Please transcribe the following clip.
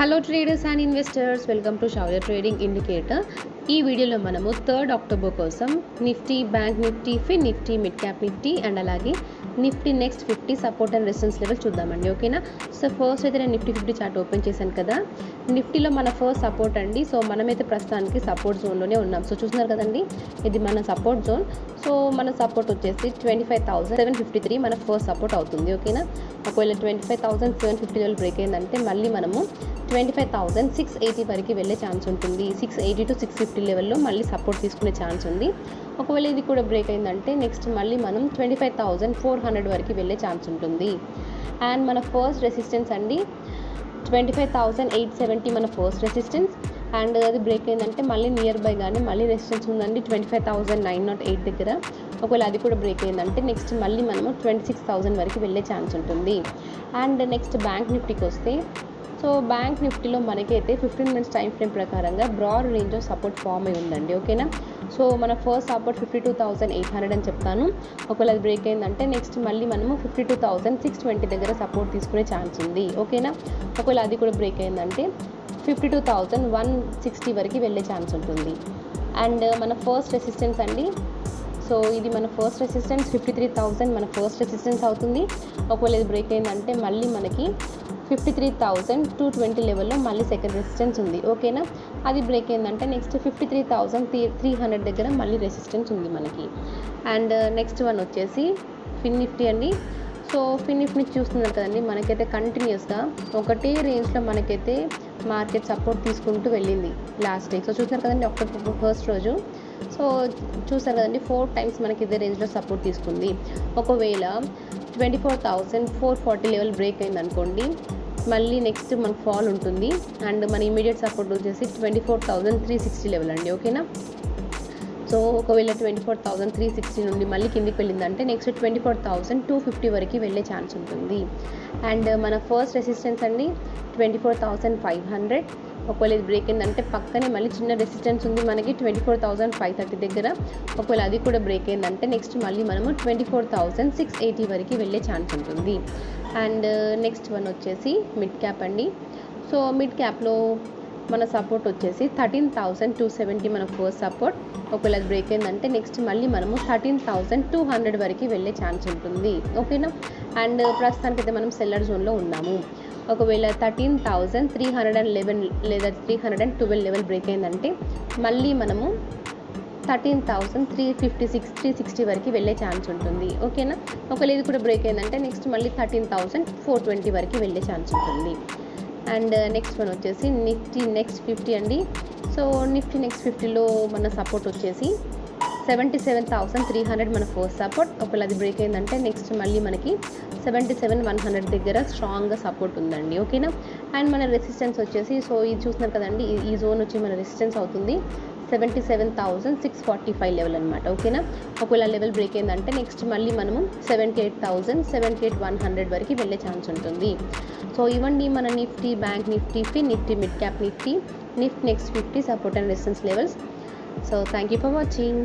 Hello traders and investors, welcome to Shaurya trading indicator. ఈ వీడియోలో మనము 3 అక్టోబర్ కోసం Nifty, bank Nifty, fin Nifty, mid cap Nifty and అలాగే Nifty next 50 support and resistance level చూద్దామండి. ఓకేనా. So first అయితే నేను నిఫ్టీ 50 చార్ట్ ఓపెన్ చేశాను కదా. నిఫ్టీలో మన ఫస్ట్ సపోర్ట్ అండి. సో మనమైతే ప్రస్తుతానికి సపోర్ట్ జోన్లోనే ఉన్నాం. సో చూస్తున్నారు కదండి, ఇది మన సపోర్ట్ జోన్. సో మన సపోర్ట్ వచ్చేసి 25,753 మన ఫస్ట్ సపోర్ట్ అవుతుంది. ఓకేనా. ఒకవేళ 25,750 లెవెల్ బ్రేక్ అయిందంటే మళ్ళీ మనము 25,680 వరకు వెళ్ళే ఛాన్స్ ఉంటుంది. 680 to 650 లెవెల్లో మళ్ళీ సపోర్ట్ తీసుకునే ఛాన్స్ ఉంది. ఒకవేళ ఇది కూడా బ్రేక్ అయిందంటే నెక్స్ట్ మళ్ళీ మనం 25,400 వరకు వెళ్ళే ఛాన్స్ ఉంటుంది. అండ్ మన ఫస్ట్ రెసిస్టెన్స్ అండి 25,870 మన ఫస్ట్ రెసిస్టెన్స్. అండ్ అది బ్రేక్ అయిందంటే మళ్ళీ నియర్ బై కానీ మళ్ళీ రెసిస్టెన్స్ ఉందండి 25,908 దగ్గర. ఒకవేళ అది కూడా బ్రేక్ అయిందంటే నెక్స్ట్ మళ్ళీ మనము 26,000 వరకు వెళ్ళే ఛాన్స్ ఉంటుంది. అండ్ నెక్స్ట్ బ్యాంక్ నిఫ్టీకి వస్తే, సో బ్యాంక్ నిఫ్టీలో మనకైతే 15 మినిట్స్ టైం ఫ్రేమ్ ప్రకారంగా broad range of support form అయి ఉందండి. ఓకేనా. సో మన ఫస్ట్ సపోర్ట్ 52,800 అని చెప్తాను. ఒకవేళ అది బ్రేక్ అయిందంటే నెక్స్ట్ మళ్ళీ మనము 52,620 దగ్గర సపోర్ట్ తీసుకునే ఛాన్స్ ఉంది. ఓకేనా. ఒకవేళ అది కూడా బ్రేక్ అయిందంటే 52,160 వరకు వెళ్ళే ఛాన్స్ ఉంటుంది. అండ్ మన ఫస్ట్ రెసిస్టెన్స్ అండి, సో ఇది మన ఫస్ట్ రెసిస్టెన్స్ 53,000 మన ఫస్ట్ రెసిస్టెన్స్ అవుతుంది. ఒకవేళ ఇది బ్రేక్ అయిందంటే మళ్ళీ మనకి 53,220 లెవెల్లో మళ్ళీ సెకండ్ రెసిస్టెన్స్ ఉంది. ఓకేనా. అది బ్రేక్ అయిందంటే నెక్స్ట్ 53,300 దగ్గర మళ్ళీ రెసిస్టెన్స్ ఉంది మనకి. అండ్ నెక్స్ట్ వన్ వచ్చేసి ఫిన్ నిఫ్టీ అండి. సో ఫిన్ నిఫ్టీ చూస్తున్నారు కదండి, మనకైతే కంటిన్యూస్గా ఒకటే రేంజ్లో మనకైతే మార్కెట్ సపోర్ట్ తీసుకుంటూ వెళ్ళింది లాస్ట్ వీక్. సో చూస్తున్నారు కదండి, అక్టోబర్ ఫస్ట్ రోజు సో చూస్తారు కదండి 4 టైమ్స్ మనకి ఇదే రేంజ్లో సపోర్ట్ తీసుకుంది. ఒకవేళ 24,440 లెవెల్ బ్రేక్ అయింది అనుకోండి, మళ్ళీ నెక్స్ట్ మనకు ఫాల్ ఉంటుంది. అండ్ మన ఇమీడియట్ సపోర్ట్ వచ్చేసి 24,360 లెవెల్ అండి. ఓకేనా. సో ఒకవేళ 24,360 నుండి మళ్ళీ కిందికి వెళ్ళిందంటే నెక్స్ట్ 24,250 వరకు వెళ్ళే ఛాన్స్ ఉంటుంది. అండ్ మన ఫస్ట్ రెసిస్టెన్స్ అండి 24,500. ఒకవేళ ఇది బ్రేక్ అయిందంటే పక్కనే మళ్ళీ చిన్న రెసిస్టెన్స్ ఉంది మనకి 24,530 దగ్గర. ఒకవేళ అది కూడా బ్రేక్ అయిందంటే నెక్స్ట్ మళ్ళీ మనము 24,680 వరకు వెళ్ళే ఛాన్స్ ఉంటుంది. అండ్ నెక్స్ట్ వన్ వచ్చేసి మిడ్ క్యాప్ అండి. సో మిడ్ క్యాప్లో మన సపోర్ట్ వచ్చేసి 13,270 మన ఫస్ట్ సపోర్ట్. ఒకవేళ అది బ్రేక్ అయిందంటే నెక్స్ట్ మళ్ళీ మనము 13,200 వరకు వెళ్ళే ఛాన్స్ ఉంటుంది. ఓకేనా. అండ్ ప్రస్తుతానికైతే మనం సెల్లర్ జోన్లో ఉన్నాము. ఒకవేళ 13,311 లేదా 312 లెవెల్ బ్రేక్ అయిందంటే మళ్ళీ మనము 13,356, 360 వరకు వెళ్ళే ఛాన్స్ ఉంటుంది. ఓకేనా. ఒకవేళ ఇది కూడా బ్రేక్ అయిందంటే నెక్స్ట్ మళ్ళీ 13,420 వరకు వెళ్ళే ఛాన్స్ ఉంటుంది. అండ్ నెక్స్ట్ వన్ వచ్చేసి నిఫ్టీ నెక్స్ట్ 50 అండి. సో నిఫ్టీ నెక్స్ట్ 50లో మన సపోర్ట్ వచ్చేసి 77,300 మన ఫస్ట్ సపోర్ట్. ఒకవేళ అది బ్రేక్ అయిందంటే నెక్స్ట్ మళ్ళీ మనకి 77,100 దగ్గర స్ట్రాంగ్గా సపోర్ట్ ఉందండి. ఓకేనా. అండ్ మన రెసిస్టెన్స్ వచ్చేసి, సో ఇది చూస్తున్నారు కదండి, ఈ జోన్ వచ్చి మన రెసిస్టెన్స్ అవుతుంది 77,645 లెవెల్ అనమాట. ఓకేనా. ఒకవేళ లెవెల్ బ్రేక్ అయిందంటే నెక్స్ట్ మళ్ళీ మనము 78,000, 78,100 వరకు వెళ్ళే ఛాన్స్ ఉంటుంది. సో ఇవ్వండి మన Nifty, bank Nifty, fin Nifty, mid cap Nifty, Nifty next 50 support and resistance levels. So thank you for watching.